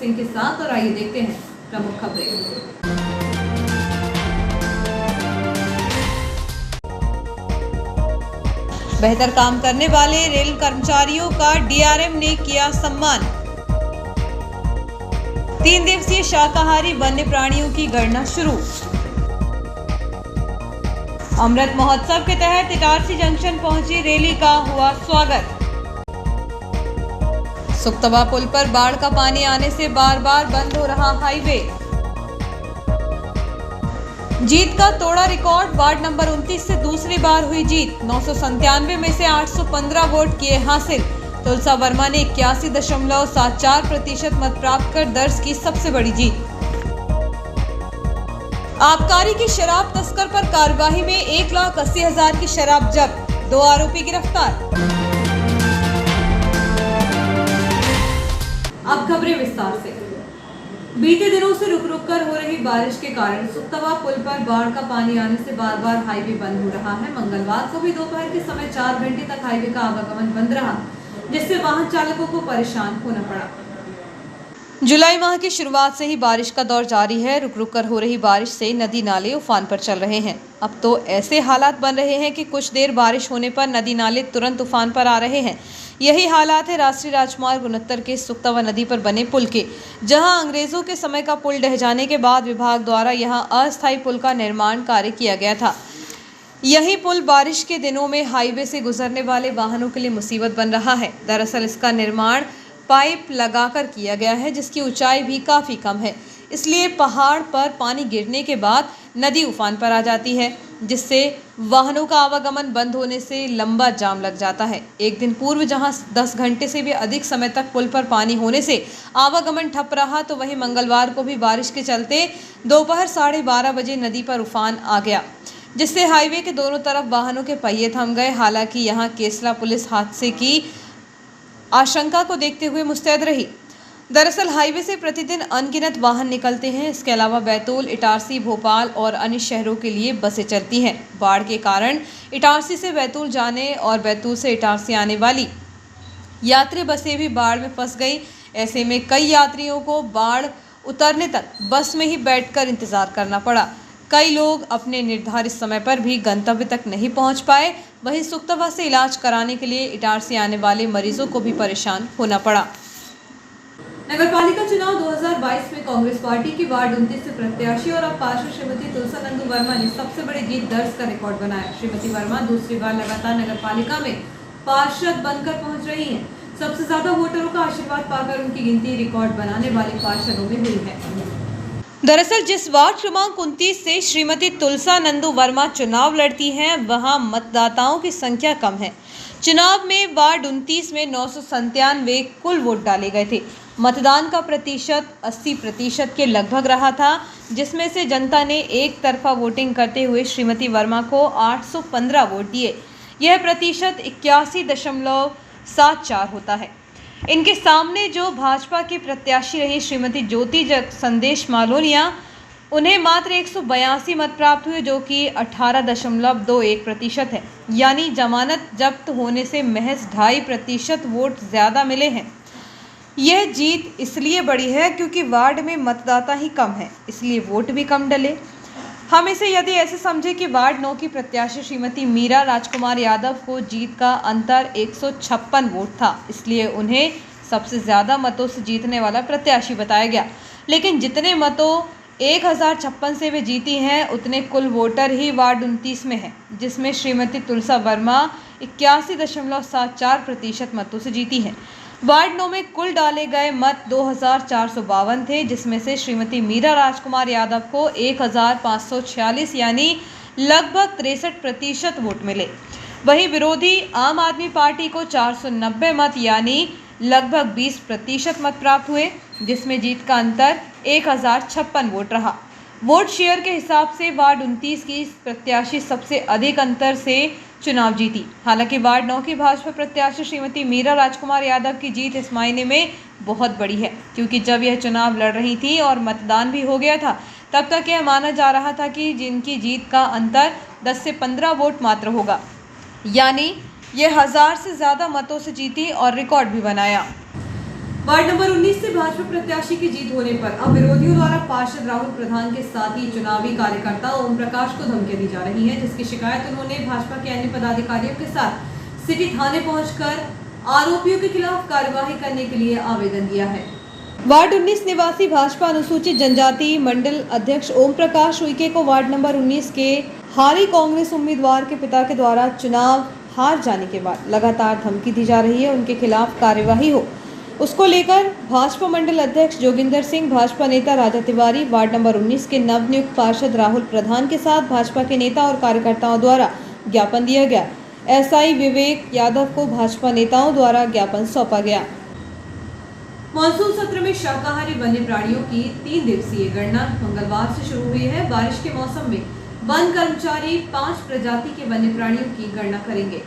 सिंह के साथ। और आइए देखते हैं प्रमुख खबरें। बेहतर काम करने वाले रेल कर्मचारियों का डीआरएम ने किया सम्मान। 3 दिवसीय शाकाहारी वन्य प्राणियों की गणना शुरू। अमृत महोत्सव के तहत इटारसी जंक्शन पहुंची रैली का हुआ स्वागत। सुक्तवा पुल पर बाढ़ का पानी आने से बार बार बंद हो रहा हाईवे। जीत का तोड़ा रिकॉर्ड, वार्ड नंबर 29 से दूसरी बार हुई जीत। 997 में से 815 वोट किए हासिल। तुलसा वर्मा ने 81.74% मत प्राप्त कर दर्ज की सबसे बड़ी जीत। आबकारी की शराब तस्कर पर कार्यवाही में 1,80,000 की शराब जब्त, 2 आरोपी गिरफ्तार। अब खबरें विस्तार से। बीते दिनों से रुक रुक कर हो रही बारिश के कारण सुक्तवा पुल पर बाढ़ का पानी आने से बार बार हाईवे बंद हो रहा है। मंगलवार को भी दोपहर के समय 4 घंटे तक हाईवे का आवागमन बंद रहा, जिससे वाहन चालकों को परेशान होना पड़ा। जुलाई माह की शुरुआत से ही बारिश का दौर जारी है। रुक रुक कर हो रही बारिश से नदी नाले उफान पर चल रहे हैं। अब तो ऐसे हालात बन रहे हैं कि कुछ देर बारिश होने पर नदी नाले तुरंत उफान पर आ रहे हैं। यही हालात है राष्ट्रीय राजमार्ग 69 के सुक्तवा नदी पर बने पुल के, जहां अंग्रेजों के समय का पुल ढह जाने के बाद विभाग द्वारा यहां अस्थायी पुल का निर्माण कार्य किया गया था। यही पुल बारिश के दिनों में हाईवे से गुजरने वाले वाहनों के लिए मुसीबत बन रहा है। दरअसल इसका निर्माण पाइप लगाकर किया गया है, जिसकी ऊंचाई भी काफ़ी कम है। इसलिए पहाड़ पर पानी गिरने के बाद नदी उफान पर आ जाती है, जिससे वाहनों का आवागमन बंद होने से लंबा जाम लग जाता है। एक दिन पूर्व जहां 10 घंटे से भी अधिक समय तक पुल पर पानी होने से आवागमन ठप रहा, तो वहीं मंगलवार को भी बारिश के चलते दोपहर 12:30 बजे नदी पर उफान आ गया, जिससे हाईवे के दोनों तरफ वाहनों के पहिए थम गए। हालांकि यहां केसला पुलिस हादसे की आशंका को देखते हुए मुस्तैद रही। दरअसल हाईवे से प्रतिदिन अनगिनत वाहन निकलते हैं। इसके अलावा बैतूल, इटारसी, भोपाल और अन्य शहरों के लिए बसें चलती हैं। बाढ़ के कारण इटारसी से बैतूल जाने और बैतूल से इटारसी आने वाली यात्री बसें भी बाढ़ में फंस गई। ऐसे में कई यात्रियों को बाढ़ उतरने तक बस में ही बैठकर इंतजार करना पड़ा। कई लोग अपने निर्धारित समय पर भी गंतव्य तक नहीं पहुंच पाए। वहीं सुक्तवा से इलाज कराने के लिए इटारसी आने वाले मरीजों को भी परेशान होना पड़ा। नगरपालिका चुनाव 2022 में कांग्रेस पार्टी की वार्ड 29 से प्रत्याशी और अब पार्षद श्रीमती तुलसा नंदू वर्मा ने सबसे बड़ी जीत दर्ज का रिकॉर्ड बनाया। श्रीमती वर्मा दूसरी बार लगातार नगरपालिका में पार्षद बनकर पहुंच रही हैं। सबसे ज्यादा वोटरों का आशीर्वाद पाकर उनकी गिनती रिकॉर्ड बनाने वाले पार्षदों में हुई है। दरअसल जिस वार्ड क्रमांक 29 से श्रीमती तुलसा नंदू वर्मा चुनाव लड़ती हैं, वहां मतदाताओं की संख्या कम है। चुनाव में वार्ड 29 में 997 कुल वोट डाले गए थे। मतदान का प्रतिशत 80% के लगभग रहा था, जिसमें से जनता ने एक तरफा वोटिंग करते हुए श्रीमती वर्मा को 815 वोट दिए। यह प्रतिशत 81.74 होता है। इनके सामने जो भाजपा की प्रत्याशी रही श्रीमती ज्योति संदेश मालोनिया, उन्हें मात्र 182 मत प्राप्त हुए, जो कि 18.21% है। यानी जमानत जब्त होने से महज 2.5% वोट ज़्यादा मिले हैं। यह जीत इसलिए बड़ी है क्योंकि वार्ड में मतदाता ही कम है, इसलिए वोट भी कम डले। हम इसे यदि ऐसे समझे कि वार्ड 9 की प्रत्याशी श्रीमती मीरा राजकुमार यादव को जीत का अंतर 156 वोट था, इसलिए उन्हें सबसे ज़्यादा मतों से जीतने वाला प्रत्याशी बताया गया। लेकिन जितने मतों 1056 से वे जीती हैं, उतने कुल वोटर ही वार्ड 29 में हैं, जिसमें श्रीमती तुलसा वर्मा 81.74% मतों से जीती हैं। वार्ड 9 में कुल डाले गए मत 2452 थे, जिसमें से श्रीमती मीरा राजकुमार यादव को 1546 यानी लगभग 63% वोट मिले। वहीं विरोधी आम आदमी पार्टी को 490 मत यानी लगभग 20% मत प्राप्त हुए, जिसमें जीत का अंतर 1056 वोट रहा। वोट शेयर के हिसाब से वार्ड 29 की प्रत्याशी सबसे अधिक अंतर से चुनाव जीती। हालांकि वार्ड 9 की भाजपा प्रत्याशी श्रीमती मीरा राजकुमार यादव की जीत इस मायने में बहुत बड़ी है, क्योंकि जब यह चुनाव लड़ रही थी और मतदान भी हो गया था, तब तक यह माना जा रहा था कि जिनकी जीत का अंतर 10 से 15 वोट मात्र होगा, यानी यह 1000 से ज़्यादा मतों से जीती और रिकॉर्ड भी बनाया। वार्ड नंबर 19 से भाजपा प्रत्याशी की जीत होने पर अब विरोधियों द्वारा पार्षद राहुल प्रधान के साथ ही चुनावी कार्यकर्ता ओम प्रकाश को धमकियां दी जा रही हैं, जिसकी शिकायत उन्होंने भाजपा के अन्य पदाधिकारियों के साथ सिटी थाने पहुंचकर आरोपियों के खिलाफ कार्यवाही करने के लिए आवेदन दिया है। वार्ड 19 निवासी भाजपा अनुसूचित जनजाति मंडल अध्यक्ष ओम प्रकाश उइके को वार्ड नंबर 19 के हाली कांग्रेस उम्मीदवार के पिता के द्वारा चुनाव हार जाने के बाद लगातार धमकी दी जा रही है, उनके खिलाफ कार्यवाही हो उसको लेकर भाजपा मंडल अध्यक्ष जोगिंदर सिंह, भाजपा नेता राजा तिवारी, वार्ड नंबर 19 के नवनियुक्त पार्षद राहुल प्रधान के साथ भाजपा के नेता और कार्यकर्ताओं द्वारा ज्ञापन दिया गया। एसआई विवेक यादव को भाजपा नेताओं द्वारा ज्ञापन सौंपा गया। मानसून सत्र में शाकाहारी वन्य प्राणियों की 3 दिवसीय गणना मंगलवार से शुरू हुई है। बारिश के मौसम में वन कर्मचारी 5 प्रजाति के वन्य प्राणियों की गणना करेंगे।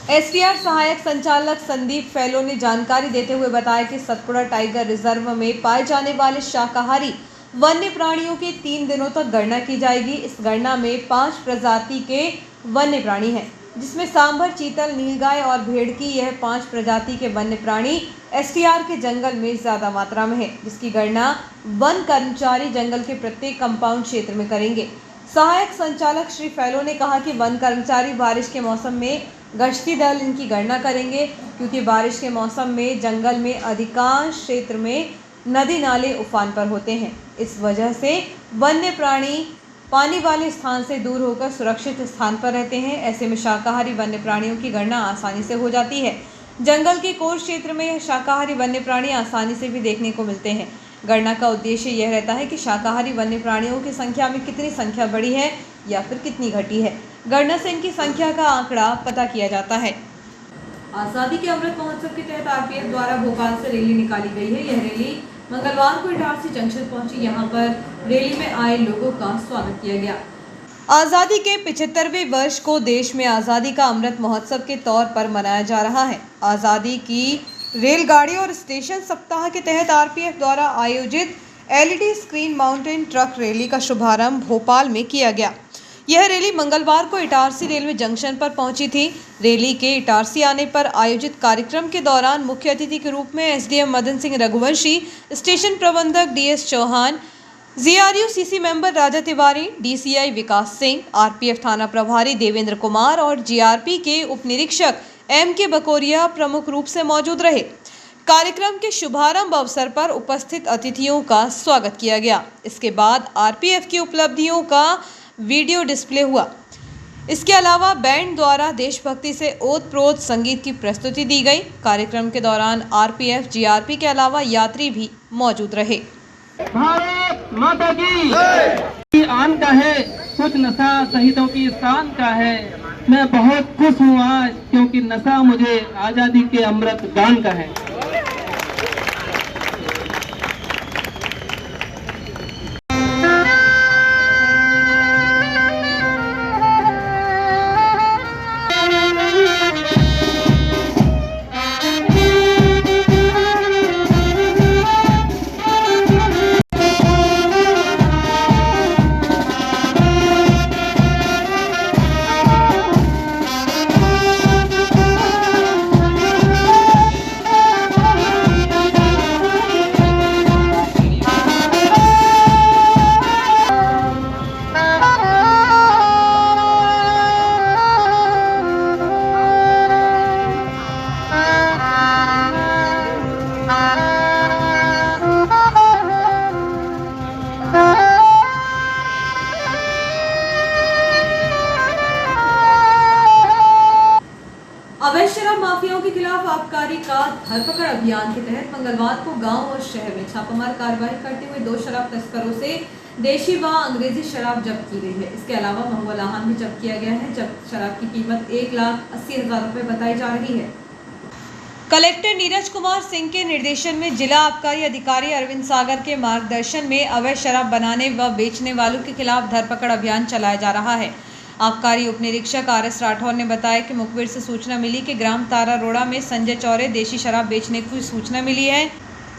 एसटीआर सहायक संचालक संदीप फैलो ने जानकारी देते हुए बताया कि सतपुड़ा टाइगर रिजर्व में पाए जाने वाले शाकाहारी वन्य प्राणियों की 3 दिनों तक गणना की जाएगी। इस गणना में 5 प्रजाति के वन्य प्राणी हैं, जिसमें सांभर, चीतल, नीलगाय और भेड़की। यह 5 प्रजाति के वन्य प्राणी एसटीआर के जंगल में ज्यादा मात्रा में है, जिसकी गणना वन कर्मचारी जंगल के प्रत्येक कंपाउंड क्षेत्र में करेंगे। सहायक संचालक श्री फैलो ने कहा कि वन कर्मचारी बारिश के मौसम में गश्ती दल इनकी गणना करेंगे, क्योंकि बारिश के मौसम में जंगल में अधिकांश क्षेत्र में नदी नाले उफान पर होते हैं। इस वजह से वन्य प्राणी पानी वाले स्थान से दूर होकर सुरक्षित स्थान पर रहते हैं। ऐसे में शाकाहारी वन्य प्राणियों की गणना आसानी से हो जाती है। जंगल के कोर क्षेत्र में शाकाहारी वन्य प्राणी आसानी से भी देखने को मिलते हैं। गणना का उद्देश्य यह रहता है कि शाकाहारी वन्य प्राणियों की संख्या में कितनी संख्या बढ़ी है या फिर कितनी घटी है। गणना से इनकी संख्या का आंकड़ा पता किया जाता है। आजादी के अमृत महोत्सव के तहत आरपीएफ द्वारा भोपाल से रैली निकाली गई है। यह रैली मंगलवार को इटारसी जंक्शन पहुंची। यहां पर रैली में आए लोगों का स्वागत किया गया। आज़ादी के 75वें वर्ष को देश में आज़ादी का अमृत महोत्सव के तौर पर मनाया जा रहा है। आज़ादी की रेलगाड़ी और स्टेशन सप्ताह के तहत आरपीएफ द्वारा आयोजित LED screen mountain truck rally का शुभारंभ भोपाल में किया गया। यह रैली मंगलवार को इटारसी रेलवे जंक्शन पर पहुंची थी। रैली के इटारसी आने पर आयोजित कार्यक्रम के दौरान मुख्य अतिथि के रूप में एसडीएम मदन सिंह रघुवंशी, स्टेशन प्रबंधक डीएस चौहान, जीआरयू-सीसी मेंबर राजा तिवारी, डीसीआई विकास सिंह, आरपीएफ थाना प्रभारी देवेंद्र कुमार और जीआरपी के उप निरीक्षक एम.के. बकोरिया प्रमुख रूप से मौजूद रहे। कार्यक्रम के शुभारंभ अवसर पर उपस्थित अतिथियों का स्वागत किया गया। इसके बाद आरपीएफ की उपलब्धियों का वीडियो डिस्प्ले हुआ। इसके अलावा बैंड द्वारा देशभक्ति से ओत-प्रोत संगीत की प्रस्तुति दी गई। कार्यक्रम के दौरान आरपीएफ, जीआरपी के अलावा यात्री भी मौजूद रहे। भारत माता की आन का है, कुछ नशा शहीदों की शान का है। मैं बहुत खुश हूँ आज, क्योंकि नशा मुझे आजादी के अमृत दान का है। अवैध शराब माफियाओं के खिलाफ आबकारी का धरपकड़ अभियान के तहत मंगलवार को गांव और शहर में छापामार कार्रवाई करते हुए 2 शराब तस्करों से देशी व अंग्रेजी शराब जब्त की गई है। इसके अलावा महुआ लाहन भी जब्त किया गया है। जब्त शराब की कीमत 1,80,000 रुपए बताई जा रही है। कलेक्टर नीरज कुमार सिंह के निर्देशन में जिला आबकारी अधिकारी अरविंद सागर के मार्गदर्शन में अवैध शराब बनाने व बेचने वालों के खिलाफ धरपकड़ अभियान चलाया जा रहा है। आबकारी उप निरीक्षक आर.एस. राठौर ने बताया कि मुखबिर से सूचना मिली कि ग्राम तारा रोड़ा में संजय चौरे देशी शराब बेचने की सूचना मिली है।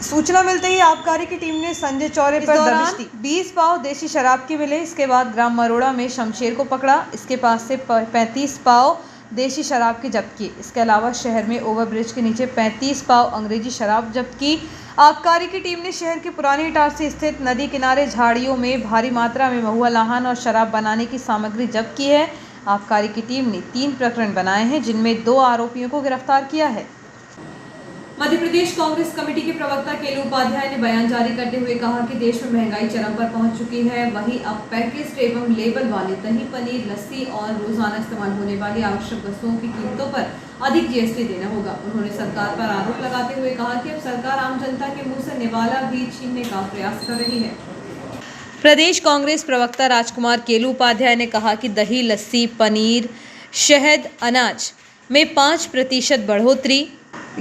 सूचना मिलते ही आबकारी की टीम ने संजय चौरे पर दबिश दी। 20 पाव देशी शराब की मिले। इसके बाद ग्राम मरोड़ा में शमशेर को पकड़ा। इसके पास से 35 पाव देशी शराब की जब्त की। इसके अलावा शहर में ओवरब्रिज के नीचे 35 पाव अंग्रेजी शराब जब्त की। आबकारी की टीम ने शहर के पुरानी इटारसी स्थित नदी किनारे झाड़ियों में भारी मात्रा में महुआ लाहन और शराब बनाने की सामग्री जब्त की है। आबकारी की टीम ने 3 प्रकरण बनाए हैं, जिनमें 2 आरोपियों को गिरफ्तार किया है। मध्य प्रदेश कांग्रेस कमेटी के प्रवक्ता केलू उपाध्याय ने बयान जारी करते हुए कहा कि देश में महंगाई चरम पर पहुंच चुकी है। वहीं अब पैकेज्ड एवं लेबल वाले दही, पनीर, लस्सी और रोजाना इस्तेमाल होने वाली आवश्यक वस्तुओं की कीमतों पर अधिक जीएसटी देना होगा। उन्होंने सरकार पर आरोप लगाते हुए कहा कि अब सरकार आम जनता के मुंह से निवाला भी छीनने का प्रयास कर रही है। प्रदेश कांग्रेस प्रवक्ता राजकुमार केलू उपाध्याय ने कहा कि दही, लस्सी, पनीर, शहद, अनाज में 5% बढ़ोतरी,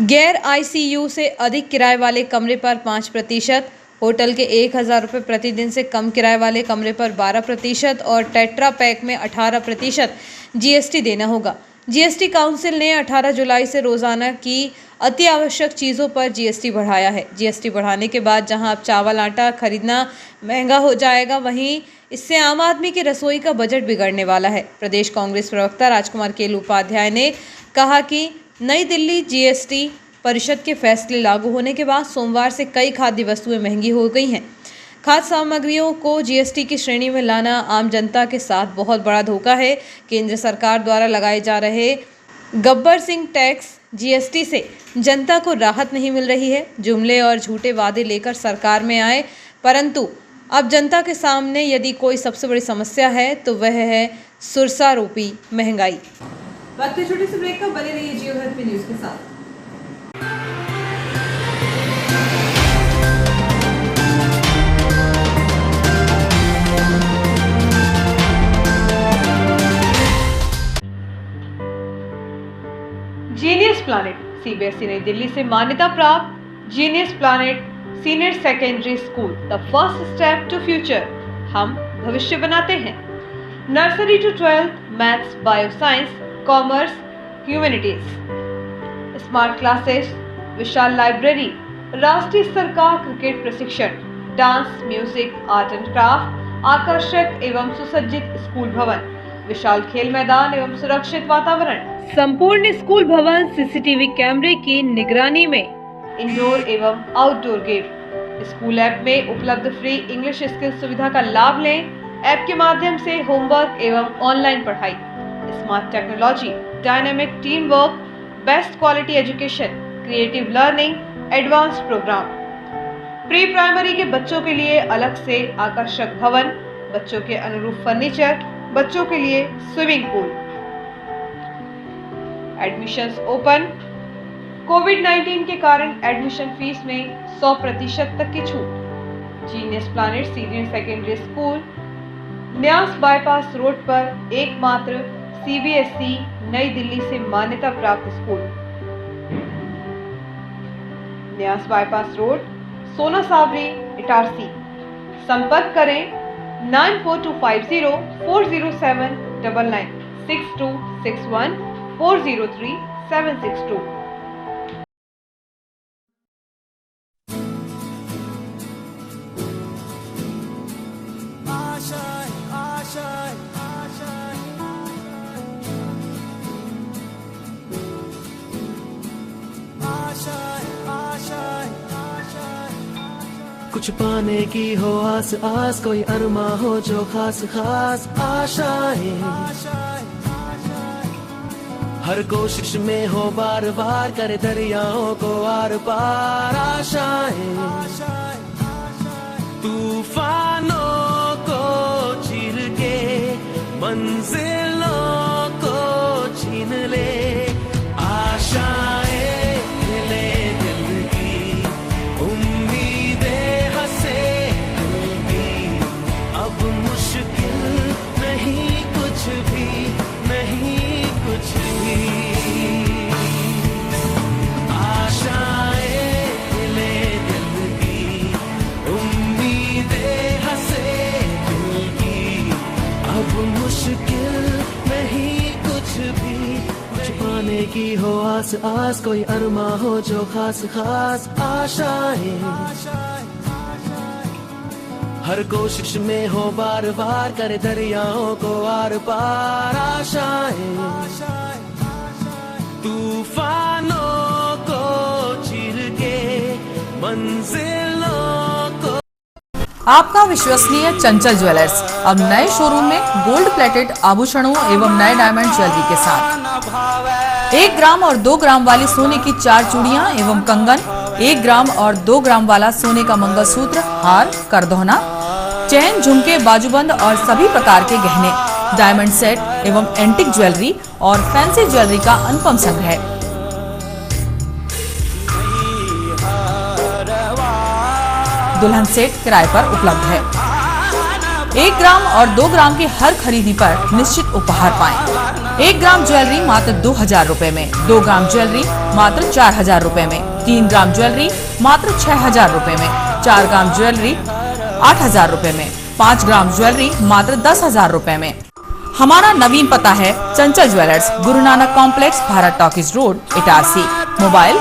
गैर ICU से अधिक किराए वाले कमरे पर 5%, होटल के 1000 रुपये प्रतिदिन से कम किराए वाले कमरे पर 12% और टेट्रा पैक में 18% जीएसटी देना होगा। जीएसटी काउंसिल ने 18 जुलाई से रोजाना की अति आवश्यक चीज़ों पर जीएसटी बढ़ाया है। जीएसटी बढ़ाने के बाद जहां अब चावल आटा खरीदना महंगा हो जाएगा, वहीं इससे आम आदमी की रसोई का बजट बिगड़ने वाला है। प्रदेश कांग्रेस प्रवक्ता राजकुमार केलू उपाध्याय ने कहा कि नई दिल्ली जीएसटी परिषद के फैसले लागू होने के बाद सोमवार से कई खाद्य वस्तुएं महंगी हो गई हैं। खाद्य सामग्रियों को जीएसटी की श्रेणी में लाना आम जनता के साथ बहुत बड़ा धोखा है। केंद्र सरकार द्वारा लगाए जा रहे गब्बर सिंह टैक्स जीएसटी से जनता को राहत नहीं मिल रही है। जुमले और झूठे वादे लेकर सरकार में आए, परंतु अब जनता के सामने यदि कोई सबसे बड़ी समस्या है तो वह है सुरसा रूपी महंगाई। वक्त है छोटी सी ब्रेक का, बने रहिए जियो हेल्थ में न्यूज के साथ। जीनियस प्लैनेट सीबीएसई नई दिल्ली से मान्यता प्राप्त genius planet senior secondary school, the first step to future. हम भविष्य बनाते हैं। Nursery to 12th maths, bio science, commerce, humanities, smart classes, विशाल लाइब्रेरी, राष्ट्रीय स्तर का क्रिकेट प्रशिक्षण, dance, music, art and craft, आकर्षक एवं सुसज्जित स्कूल भवन, विशाल खेल मैदान एवं सुरक्षित वातावरण, संपूर्ण स्कूल भवन सीसीटीवी कैमरे की निगरानी में, इंडोर एवं आउटडोर गेम। स्कूल ऐप में उपलब्ध फ्री इंग्लिश स्किल सुविधा का लाभ लें। ऐप के माध्यम से होमवर्क एवं ऑनलाइन पढ़ाई, smart technology, dynamic team work, best quality education, creative learning, advanced program. Pre primary के बच्चों के लिए अलग से आकर्षक भवन, बच्चों के अनुरूप फर्नीचर, बच्चों के लिए स्विमिंग पूल। Admissions open. कोविड-19 के कारण एडमिशन फीस में 100% तक की छूट। Genius planet senior secondary school, न्यास बाईपास रोड पर एकमात्र सीबीएसई नई दिल्ली से मान्यता प्राप्त स्कूल। न्यास बाईपास रोड, सोना सावरी, इटारसी। संपर्क करें 9425040799 6261 403 762। कुछ पाने की हो आस आस, कोई अरमा हो जो खास खास आशाएं। हर कोशिश में हो बार बार, करे दरियाओं को आर पार आशाएं। तूफानों को चीर के मंजिलों को छीन ले आशाएं। की हो आस आस, कोई अरमा हो जो खास खास आशाएं। हर कोशिश में हो बार बार, करे दरियाओं को आर पार आशाएं। तूफानों को चीर के मंजिलों को। आपका विश्वसनीय चंचल ज्वेलर्स अब नए शोरूम में गोल्ड प्लेटेड आभूषणों एवं नए डायमंड ज्वेलरी के साथ 1 ग्राम और 2 ग्राम वाली सोने की 4 चूड़ियां एवं कंगन, 1 ग्राम और 2 ग्राम वाला सोने का मंगलसूत्र, हार, करदौना, चैन, झुमके, बाजूबंद और सभी प्रकार के गहने, डायमंड सेट एवं एंटिक ज्वेलरी और फैंसी ज्वेलरी का अनुपम संग्रह। दुल्हन सेट किराए पर उपलब्ध है। 1 ग्राम और 2 ग्राम की हर खरीदी पर निश्चित उपहार पाएं। 1 ग्राम ज्वेलरी मात्र 2000 रुपए में, 2 ग्राम ज्वेलरी मात्र 4000 रुपए में, 3 ग्राम ज्वेलरी मात्र 6000 रुपए में, 4 ग्राम ज्वेलरी 8000 रुपए में, 5 ग्राम ज्वेलरी मात्र 10,000 रुपए में। हमारा नवीन पता है चंचल jewellers, Guru Nanak complex, Bharat talkies road, Itarsi. Mobile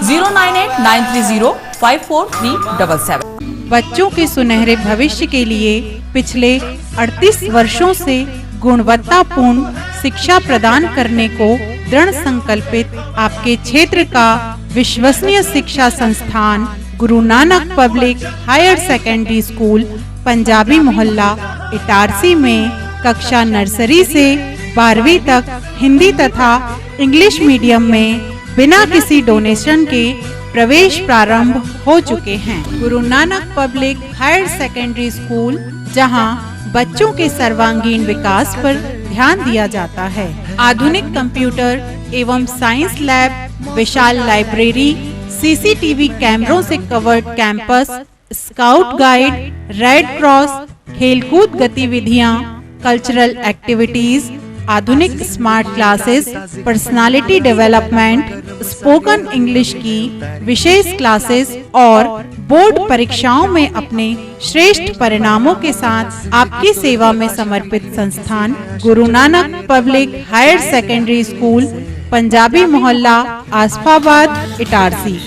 09893054377। बच्चों के सुनहरे भविष्य के लिए पिछले 38 वर्षों से गुणवत्तापूर्ण शिक्षा प्रदान करने को दृढ़ संकल्पित आपके क्षेत्र का विश्वसनीय शिक्षा संस्थान Guru Nanak public higher secondary school, Punjabi Mohalla, Itarsi में कक्षा नर्सरी से 12वीं तक हिंदी तथा इंग्लिश मीडियम में बिना किसी डोनेशन के प्रवेश प्रारंभ हो चुके हैं। Guru Nanak public higher secondary school, जहां बच्चों के सर्वांगीण विकास पर ध्यान दिया जाता है। आधुनिक कंप्यूटर एवं साइंस लैब, विशाल लाइब्रेरी, सीसीटीवी कैमरों से covered campus, scout guide, red cross, खेलकूद गतिविधियां, कल्चरल एक्टिविटीज, आधुनिक smart classes, personality development, spoken English की विशेष क्लासेस और बोर्ड परीक्षाओं में अपने श्रेष्ठ परिणामों के साथ आपकी सेवा में समर्पित संस्थान Guru Nanak public higher secondary school, Punjabi Mohalla, Asafabad, Itarsi.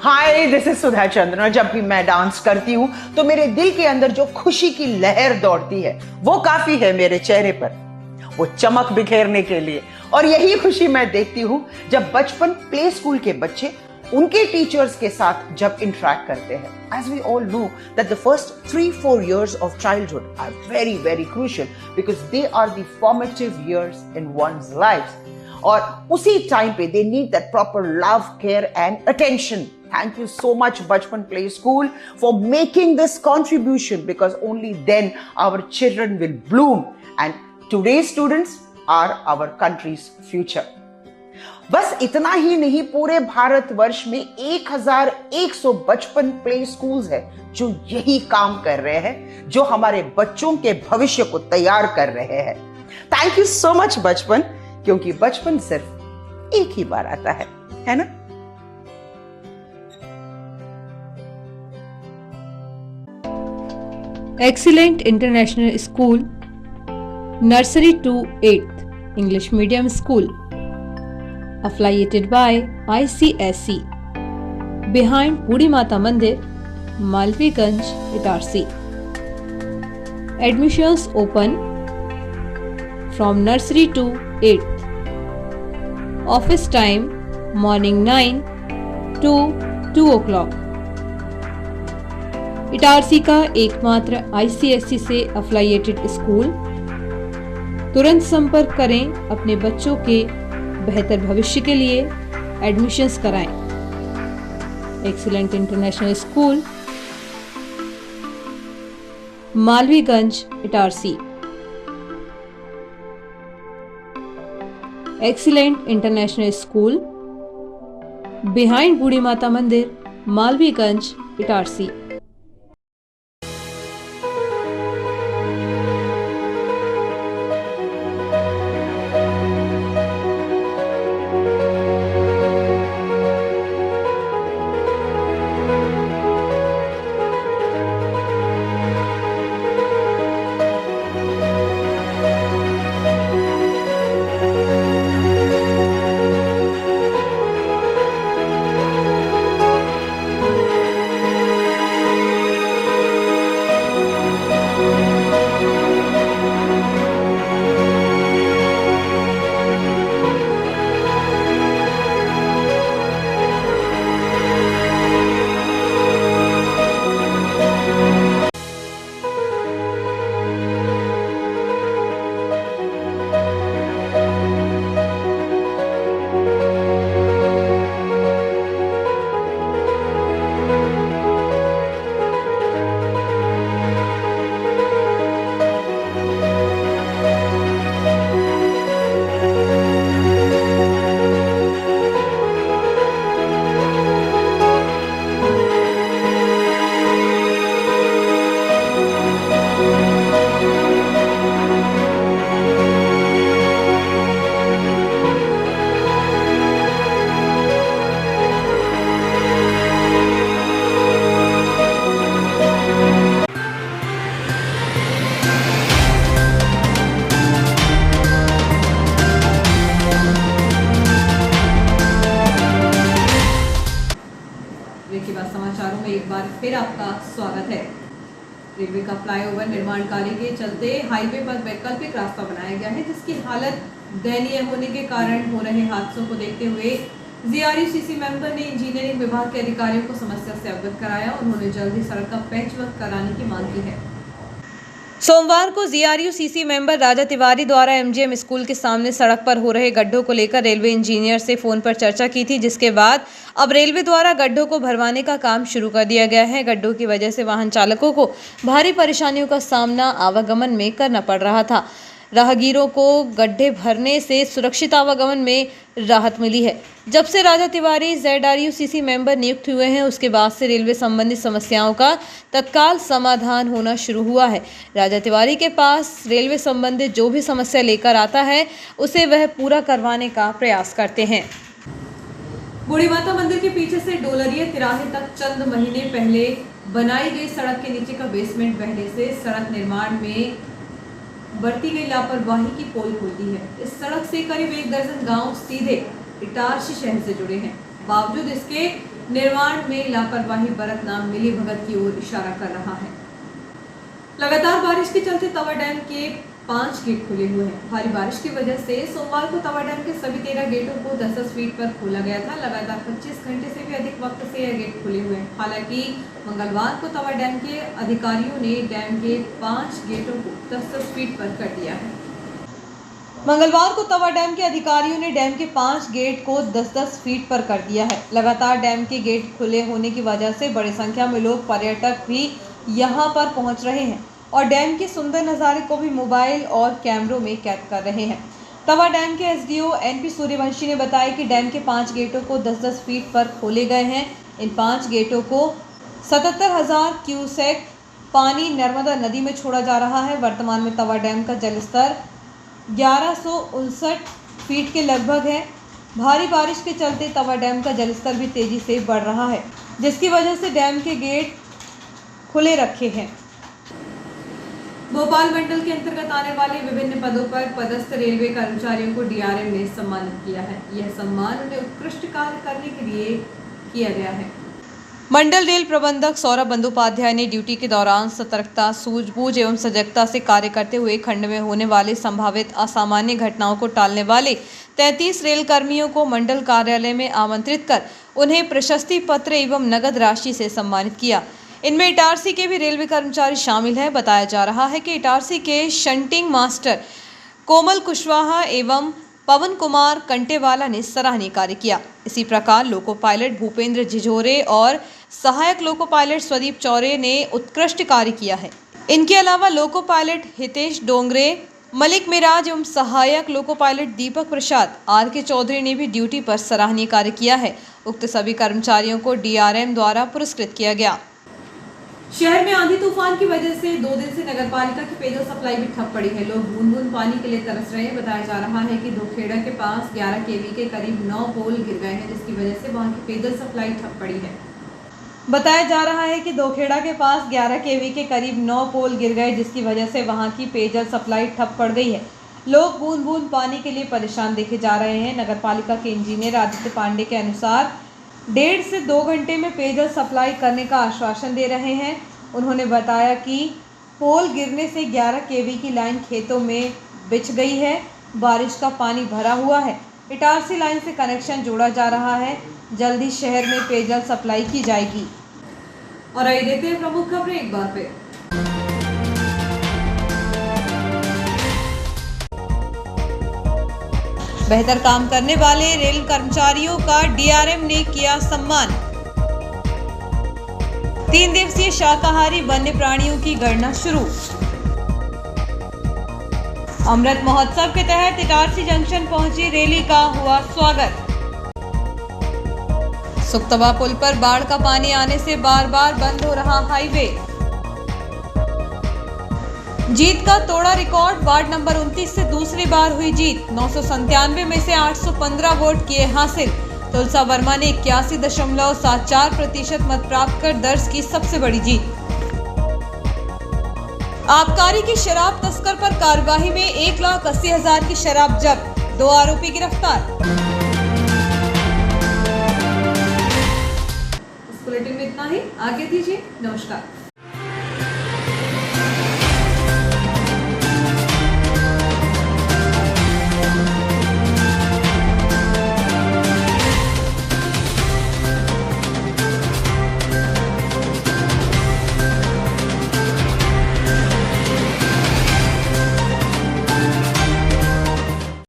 Hi, this is Sudha Chandran. जब भी मैं डांस करती हूँ तो मेरे दिल के अंदर जो खुशी की लहर दौड़ती है वो काफी है मेरे चेहरे पर, वो चमक बिखेरने के लिए। और यही खुशी मैं देखती हूँ जब बचपन प्ले स्कूल के बच्चे उनके टीचर्स के साथ जब इंटरेक्ट करते हैं। As we all know that the first 3-4 years of childhood are very very crucial because they are the formative years in one's life. और उसी टाइम पे they need that proper love, care and attention. Thank you so much Bachpan Play School for making this contribution, because only then our children will bloom and today's students are our country's future. बस इतना ही नहीं, पूरे भारतवर्ष में 1100 बचपन play schools है जो यही काम कर रहे हैं, जो हमारे बच्चों के भविष्य को तैयार कर रहे हैं। थैंक यू सो मच बचपन, क्योंकि बचपन सिर्फ एक ही बार आता है ना? Excellent International School, Nursery to 8th English Medium School, affiliated by ICSE, behind Budi Mata Mandir, Malviganj, Itarsi. Admissions open from nursery to 8th. Office time morning 9 to 2 o'clock. Itarsi का एकमात्र ICSE से अफिलिएटेड स्कूल। तुरंत संपर्क करें अपने बच्चों के बेहतर भविष्य के लिए, एडमिशन्स कराएं। Excellent international school, Malviganj, Itarsi. Excellent international school, behind Budhi Mata Mandir, Malviganj, Itarsi. Railway का फ्लाईओवर निर्माण कार्य के चलते हाईवे पर वैकल्पिक रास्ता बनाया गया है, जिसकी हालत दयनीय होने के कारण हो रहे हादसों को देखते हुए जीआरयूसीसी मेंबर ने इंजीनियरिंग विभाग के अधिकारियों को समस्या से अवगत कराया। उन्होंने जल्द ही सड़क का पैचवर्क कराने की मांग की है। सोमवार को जीआरयूसीसी मेंबर राजा तिवारी द्वारा एमजीएम स्कूल के सामने सड़क पर हो रहे गड्ढों को लेकर रेलवे इंजीनियर से फोन पर चर्चा की थी, जिसके बाद अब रेलवे द्वारा गड्ढों को भरवाने का काम शुरू कर दिया गया है। गड्ढों की वजह से वाहन चालकों को भारी परेशानियों का सामना आवागमन में करना पड़ रहा था। राहगीरों को गड्ढे भरने से सुरक्षित आवागमन में राहत मिली है। जब से राजा तिवारी ZRUCC मेंबर नियुक्त हुए हैं, उसके बाद से रेलवे संबंधी समस्याओं का तत्काल समाधान होना शुरू हुआ है। राजा तिवारी के पास रेलवे संबंधित जो भी समस्या लेकर आता है, उसे वह पूरा करवाने का प्रयास करते हैं। बूढ़ी माता मंदिर के पीछे से डोलरिया तिराहे तक चंद महीने पहले बनाई गई सड़क के नीचे का बेसमेंट बहने से सड़क निर्माण में बरती गई लापरवाही की पोल खुलती है। इस सड़क से करीब 1 दर्जन गांव सीधे इटारसी शहर से जुड़े हैं। बावजूद इसके निर्माण में लापरवाही बरतना मिली भगत की ओर इशारा कर रहा है। लगातार बारिश के चलते तवा डैम के 5 गेट खुले हुए हैं। भारी बारिश की वजह से सोमवार को तवा डैम के सभी 13 गेटों को 10-10 फीट पर खोला गया था। लगातार 25 घंटे से भी अधिक वक्त से यह गेट खुले हुए हैं। हालांकि मंगलवार को तवा डैम के अधिकारियों ने डैम के 5 गेटों को 10-10 फीट पर कर दिया है। मंगलवार को तवा डैम के अधिकारियों ने डैम के 5 गेट को 10-10 फीट पर कर दिया है। लगातार डैम के गेट खुले होने की वजह से बड़ी संख्या में लोग पर्यटक भी यहाँ पर पहुँच रहे हैं और डैम के सुंदर नज़ारे को भी मोबाइल और कैमरों में कैद कर रहे हैं। तवा डैम के एसडीओ NP सूर्यवंशी ने बताया कि डैम के 5 गेटों को 10-10 फीट पर खोले गए हैं। इन 5 गेटों को 77,000 क्यूसेक पानी नर्मदा नदी में छोड़ा जा रहा है। वर्तमान में तवा डैम का जलस्तर 1159 फीट के लगभग है। भारी बारिश के चलते तवा डैम का जलस्तर भी तेजी से बढ़ रहा है, जिसकी वजह से डैम के गेट खुले रखे हैं। भोपाल मंडल के अंतर्गत आने वाले विभिन्न पदों पर पदस्थ रेलवे कर्मचारियों को DRM ने सम्मानित किया है। यह सम्मान उन्हें उत्कृष्ट कार्य करने के लिए किया गया है। मंडल रेल प्रबंधक सौरभ बंदोपाध्याय ने ड्यूटी के दौरान सतर्कता, सूझबूझ एवं सजगता से कार्य करते हुए खंड में होने वाले संभावित असामान्य घटनाओं को टालने वाले 33 रेल कर्मियों को मंडल कार्यालय में आमंत्रित कर उन्हें प्रशस्ति पत्र एवं नगद राशि से सम्मानित किया। इनमें इटारसी के भी रेलवे कर्मचारी शामिल हैं। बताया जा रहा है कि इटारसी के शंटिंग मास्टर कोमल कुशवाहा एवं पवन कुमार कंटेवाला ने सराहनीय कार्य किया। इसी प्रकार लोको पायलट भूपेंद्र झिझोरे और सहायक लोको पायलट स्वदीप चौरे ने उत्कृष्ट कार्य किया है। इनके अलावा लोको पायलट हितेश डोंगरे, मलिक मिराज एवं सहायक loco pilot Deepak Prasad RK Chaudhary ने भी ड्यूटी पर सराहनीय कार्य किया है। उक्त सभी कर्मचारियों को DRM द्वारा पुरस्कृत किया गया। शहर में आंधी तूफान की वजह से 2 दिन से नगरपालिका की पेयजल सप्लाई भी ठप पड़ी है। लोग बूंद-बूंद पानी के लिए तरस रहे हैं। बताया जा रहा है कि दोखेड़ा के पास 11 kV के करीब 9 पोल गिर गए हैं, जिसकी वजह से वहां की पेयजल सप्लाई ठप पड़ी है। बताया जा रहा है कि दोखेड़ा के पास 11 kV के करीब 9 पोल गिर गए, जिसकी वजह से वहां की पेयजल सप्लाई ठप पड़ गई है। लोग बूंद-बूंद पानी के लिए परेशान देखे जा रहे हैं। नगरपालिका के इंजीनियर आदित्य पांडे के अनुसार 1.5 से 2 घंटे में पेयजल सप्लाई करने का आश्वासन दे रहे हैं। उन्होंने बताया कि पोल गिरने से 11 kV की लाइन खेतों में बिछ गई है। बारिश का पानी भरा हुआ है। इटारसी लाइन से कनेक्शन जोड़ा जा रहा है। जल्द ही शहर में पेयजल सप्लाई की जाएगी। और आइए देखते हैं प्रमुख खबरें एक बार फिर। बेहतर काम करने वाले रेल कर्मचारियों का DRM ने किया सम्मान। 3 दिवसीय शाकाहारी वन्य प्राणियों की गणना शुरू। अमृत महोत्सव के तहत इटारसी जंक्शन पहुंची रैली का हुआ स्वागत। सुक्तवा पुल पर बाढ़ का पानी आने से बार बार बंद हो रहा हाईवे। जीत का तोड़ा रिकॉर्ड। वार्ड नंबर 29 से दूसरी बार हुई जीत। 997 में से 815 वोट किए हासिल। तुलसा वर्मा ने 81.74% मत प्राप्त कर दर्ज की सबसे बड़ी जीत। आबकारी की शराब तस्कर पर कार्यवाही में 1,80,000 की शराब जब्त। 2 आरोपी गिरफ्तार। इस बुलेटिन में इतना ही। आगे दीजिए। नमस्कार।